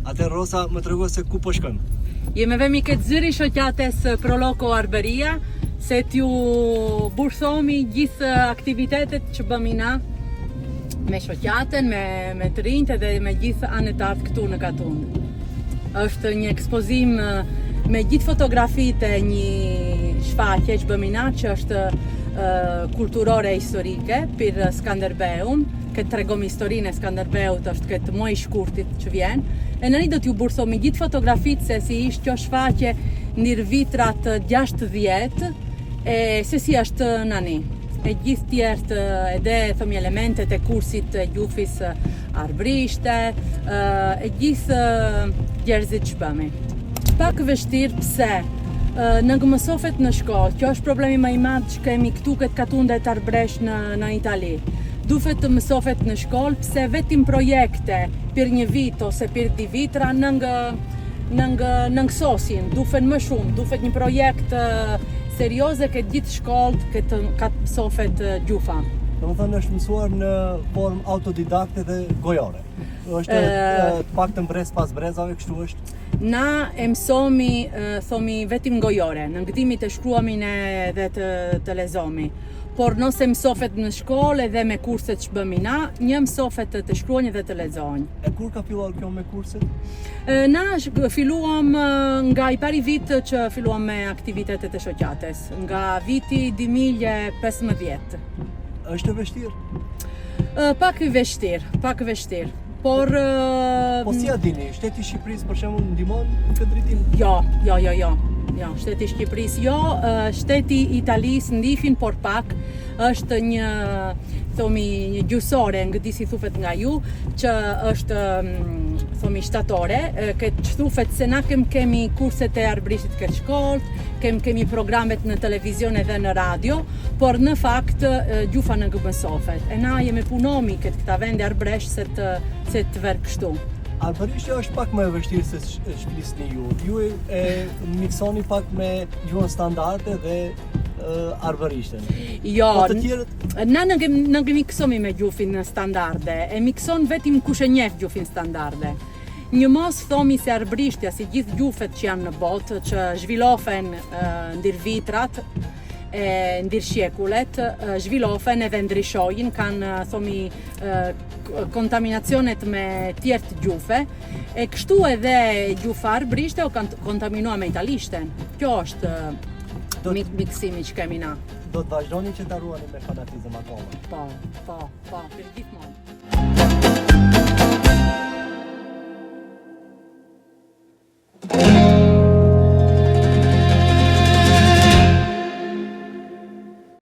Atë Rosa më trego se ku po shkon. Jemi vemi këtë zëri shoqates Proloko Arberia, se t'ju bursomi gjithë aktivitetet që bëmi na me shoqaten, me të rinjt dhe me gjithë anëtarët këtu në Katund. Është një ekspozim me gjithë fotografitë e një shfaqje që bëmi na, që është kulturore historike për Skanderbeun, këtë tregom historinë e Skanderbeut, është këtë muaj i shkurtit që vjen. E nëni do t'ju bursomi gjithë fotografitë se si ishte kjo shfaqje ndër vitrat 60 e se si është nani. E gjithë tjertë edhe thëmi elementet e kursit e gjufis arbrishte, e gjithë djerzit që bëmi. Pak vështirë pse? Në mësofet në shkollë, kjo është problemi më i madh që kemi këtu këtë Katundet të arbresh në Itali. Dufet të mësofet në shkollë, pse vetim projekte për një vit ose për 2 vitra në ngësosin, dufen më shumë, dufet një projekt serioze këtë gjithë shkollët, këtë mësofet gjufa. Do të thënë është mësuar në formë autodidakte dhe gojore. Është pak të mbres pas brezave, kështu është? Na e mësomi, thomi, vetim gojore, në ngëtimit e shkruamin dhe të lezomi. Por nëse mësofet në shkollë edhe me kurset që bëmi na, një mësofet të shkruajnë dhe të lexojnë. E kur ka filluar kjo me kurset? Na filluam nga i pari vit që filluam me aktivitetet e shoqates, nga viti 2015. Është e vështirë? Pak i vështirë. Por si a dini, shteti i Shqipërisë për shembull ndihmon në këtë drejtim? Jo, shteti i Shqipërisë jo, shteti i Italisë ndihfin, por pak. Është një gjysore, ngëti si thufet nga ju, që është shtatore, që thufet se na kemi kurset e arbrishtit këtë shkollët, kemi programet në televizion edhe në radio, por në fakt gjufa në mësofet. E na jemi punomi këta vende arbresh se të verë kështu. Arbrishja është pak më e vështirë se shplisni ju. Ju e miksoni pak me gjuhën standarde dhe arbrishten. Jo, po të tjerët? Na nuk miksomi me gjufin standarde, e mikson vetim kush e njeh gjufin standarde. Një mos thomi se arbrishtja, si gjithë gjufet që janë në botë, që zhvillofen ndër vitrat, ndër shekulet, zhvillofen edhe ndryshojnë, kanë thomi kontaminacionet me tjertë gjufe, e kështu edhe gjufa arbrishte o kontaminua me italishten. Kjo është miksimi që kemi na. Do të vazhdoni që ta ruani me fanatizëm akoma? Po, për gjithmonë.